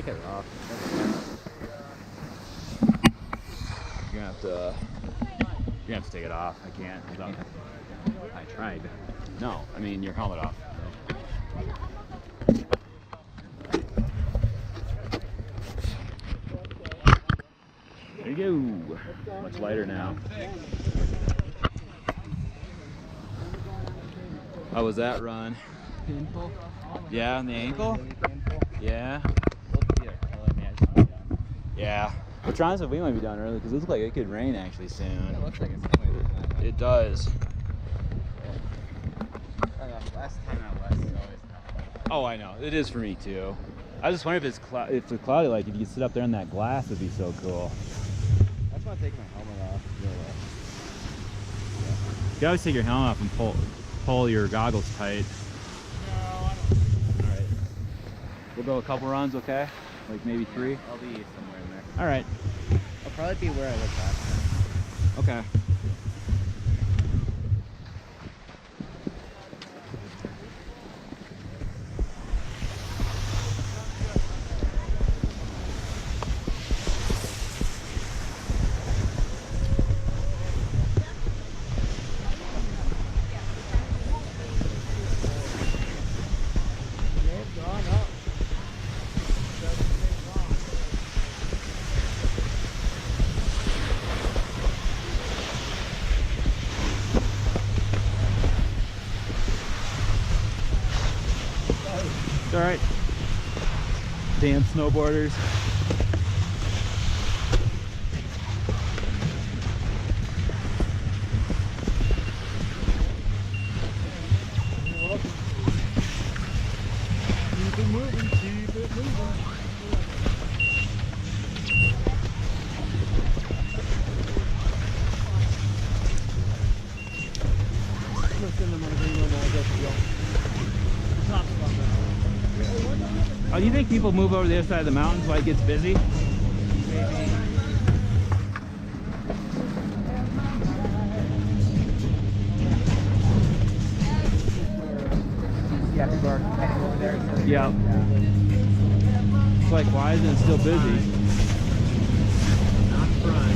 cut it off. You're gonna have to take it off. I can't. I tried. No, I mean your helmet off. There you go. Much lighter now. How was that run? Painful. Yeah, on the ankle? Really painful. Yeah. Yeah. We're trying, so we might be done early because it looks like it could rain actually soon. It looks like it's coming. It does. Last time out west is always tough. Oh, I know. It is for me too. I just wonder if it's if it's cloudy, like if you could sit up there in that glass, it'd be so cool. I just want to take my helmet off. You always take your helmet off and pull your goggles tight. No, I don't. All right. We'll go a couple runs, okay? Like maybe 3? I'll be somewhere in there. All right. I'll probably be where I was last time. Okay. It's all right. Damn snowboarders. Keep it moving, keep it moving. Oh, do you think people move over to the other side of the mountains while it gets busy? Yeah, people are heading over there. So Yeah. It's like, why isn't it still busy? Not front.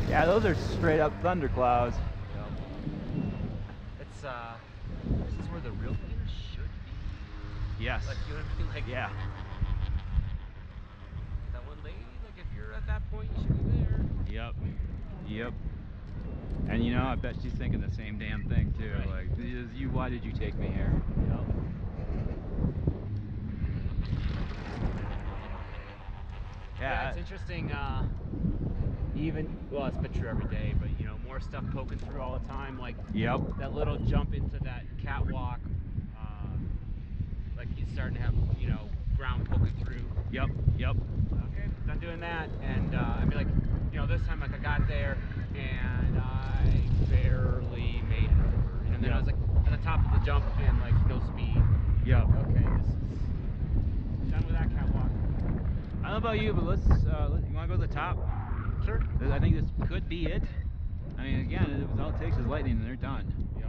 Yeah, those are straight up thunderclouds. It's this is where the real players should be. Yes. Like, you know what I mean? Like, Yeah. that one lady, like, if you're at that point, you should be there. Yep. Yep. And you know, I bet she's thinking the same damn thing too. Right. Like, why did you take me here? Yep. Yeah, it's interesting. Well, it's been true every day, but you know, more stuff poking through all the time. Like, Yep. that little jump into that catwalk. Like, he's starting to have, you know, ground poking through. Yep. Yep. Okay, done doing that, and I mean, like, you know, this time, like, I got there and I barely made it over, and then I was like at the top of the jump and like no speed. Yep. Okay, this is done with that catwalk. I don't know about you, but you want to go to the top? Sure. I think this could be it. I mean, again, all it takes is lightning and they're done. Yo.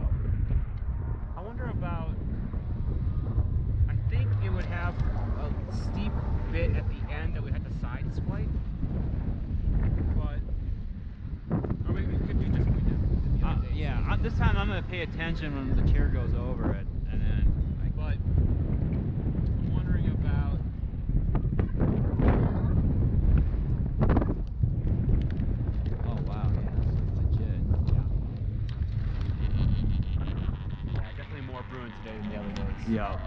I wonder about. I think it would have a steep bit at the end that we had to side swipe, but or maybe it could be just like that. The other days. Yeah, this time I'm going to pay attention when the chair goes over it, and then. But I'm wondering about. Oh wow, yeah, that's legit. Yeah, definitely more brewing today than the other days. Yeah.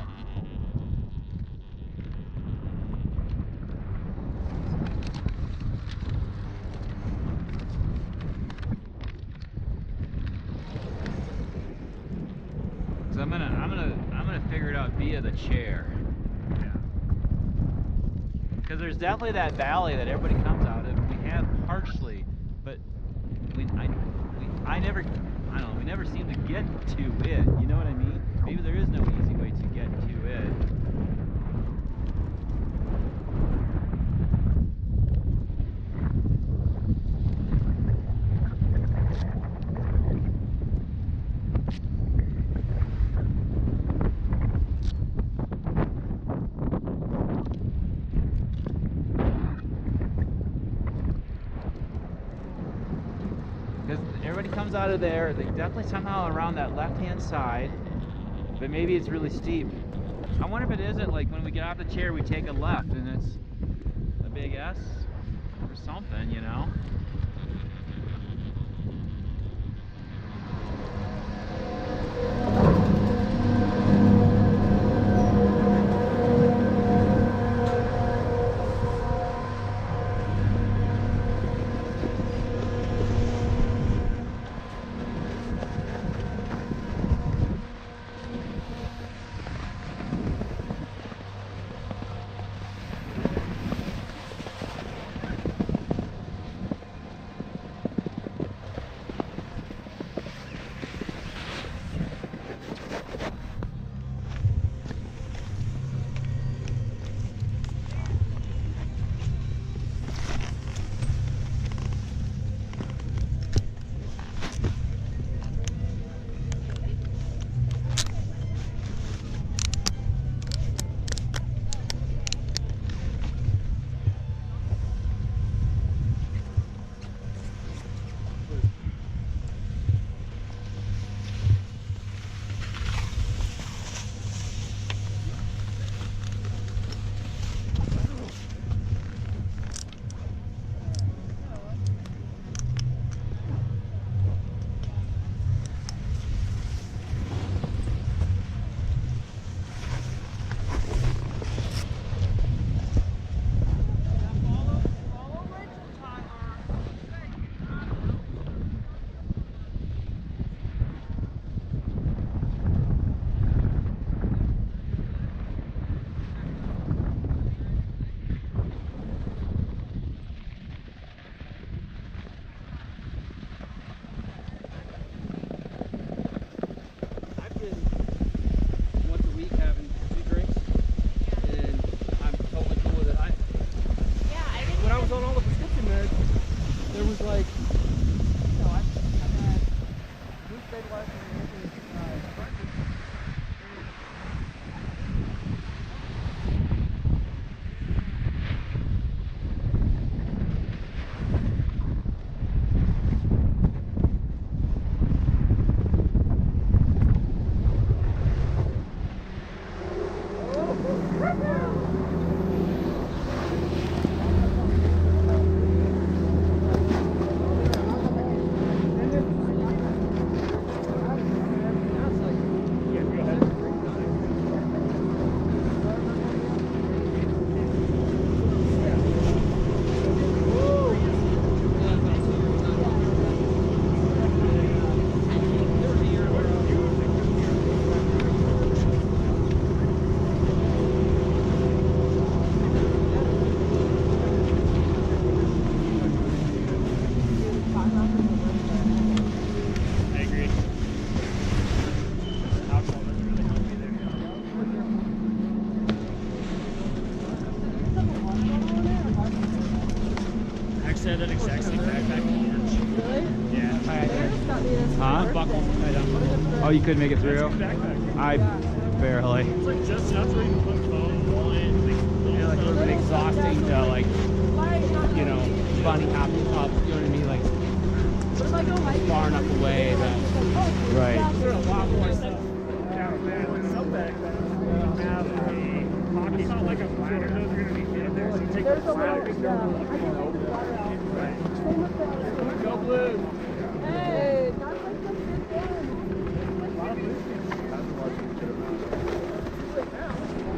So I'm gonna figure it out via the chair. Yeah. Because there's definitely that valley that everybody comes out of. We have partially, but I never, I don't know, we never seem to get to it. You know what I mean? Maybe there is no easy way to get to it. comes out of there. They definitely somehow around that left-hand side, but maybe it's really steep. I wonder if it isn't like when we get out of the chair, we take a left and it's a big S or something, you know? Had that exact same backpack in March. Really? Yeah. Huh? Buckle. Right on. Oh, you couldn't make it through? Backpack. I barely. It's like just enough where you can put phone, wallet, like it would have been exhausting to like, you know, bunny hop up, you know what I mean? Like far enough away that Right. there's a lot more stuff down there. Like some backpacks have a pocket. It's not like a ladder. Those are gonna be in there. So you take the ladder. Right. Go blue. Hey, that's like the good thing.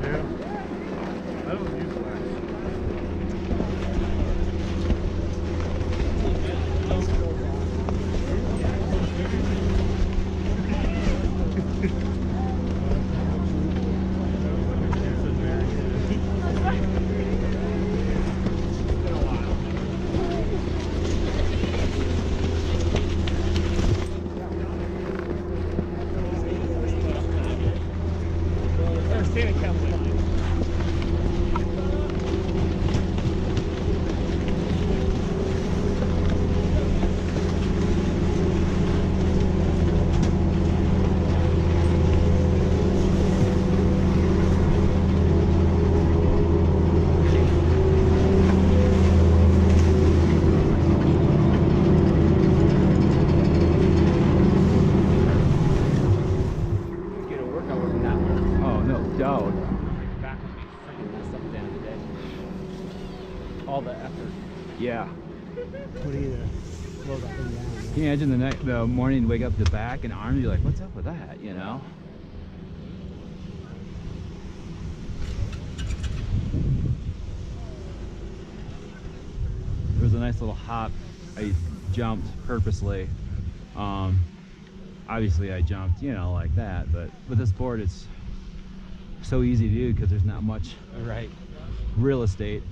Yeah. That was useful. doubt. The back would be freaking messed up at the end of the day. All the effort. Yeah. Putting to slow that thing down. Can you imagine the morning you wake up, the back and arms, you're like, what's up with that, you know? There was a nice little hop. I jumped purposely. Obviously I jumped, you know, like that, but with this board it's so easy to do because there's not much Right. real estate.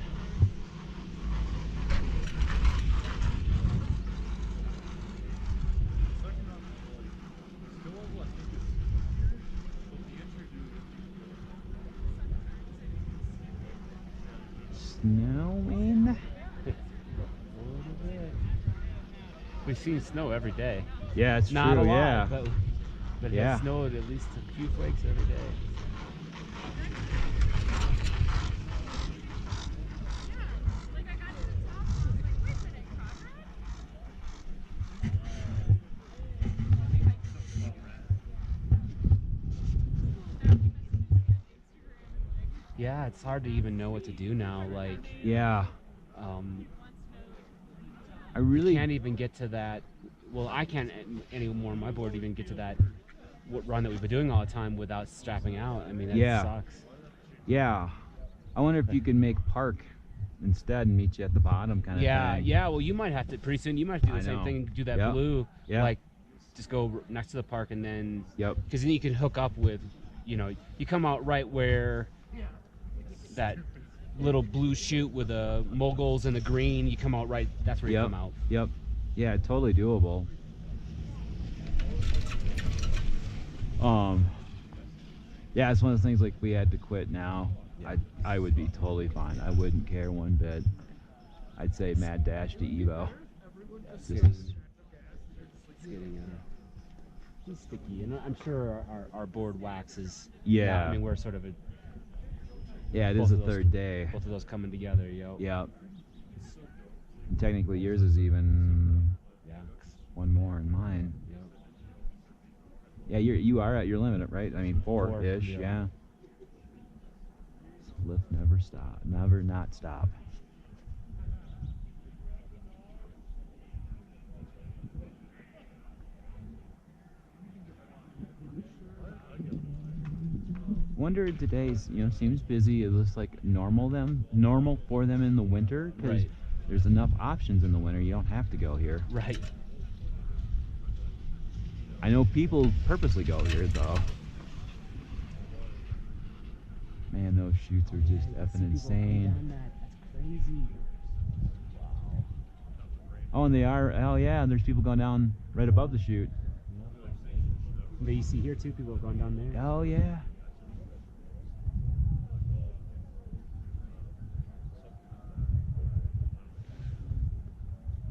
Snowing? We've seen snow every day. Yeah, it's Not true, a lot, yeah. but it Yeah. has snowed at least a few flakes every day. Yeah, it's hard to even know what to do now. Like, Yeah. I you really can't even get to that. Well, I can't anymore on my board even get to that run that we've been doing all the time without strapping out. I mean, that Yeah. sucks. Yeah. I wonder if you could make park instead and meet you at the bottom kind of Yeah, thing. yeah. Well, you might have to pretty soon. You might have to do I the same know. thing. Do that Yep. blue. Yeah. Like, just go next to the park and then. Yep. Because then you can hook up with, you know, you come out right where that little blue chute with the moguls and the green. You come out right. That's where you Yep. come out. Yep. Yeah, totally doable. Yeah, it's one of those things like we had to quit now. I would be totally fine. I wouldn't care one bit. I'd say mad dash to Evo. It's Just getting sticky, and I'm sure our board waxes. Yeah. I mean, we're sort of yeah, it both is the of those- third day. both of those coming together, yo. Yep. And technically yours is even Yeah. one more than mine. Yep. Yeah, you are at your limit, right? I mean, Four, four-ish, yeah. yeah. So lift never stop, never not stop. Wonder today's, seems busy. It looks like normal for them in the winter because Right. there's enough options in the winter. You don't have to go here. Right. I know people purposely go here though. Man, those shoots are just effing insane. That's crazy. Wow. Oh, and they are. Oh yeah, and there's people going down right above the chute. But you see here too, people have gone down there. Oh yeah.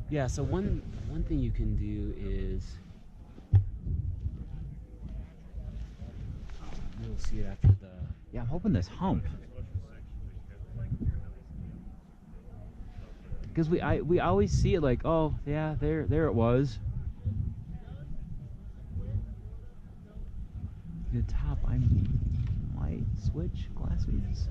Yeah. So one thing you can do is you'll see it after the. Yeah, I'm hoping this hump. Because we always see it like, oh yeah, there it was. The top, I might switch glasses.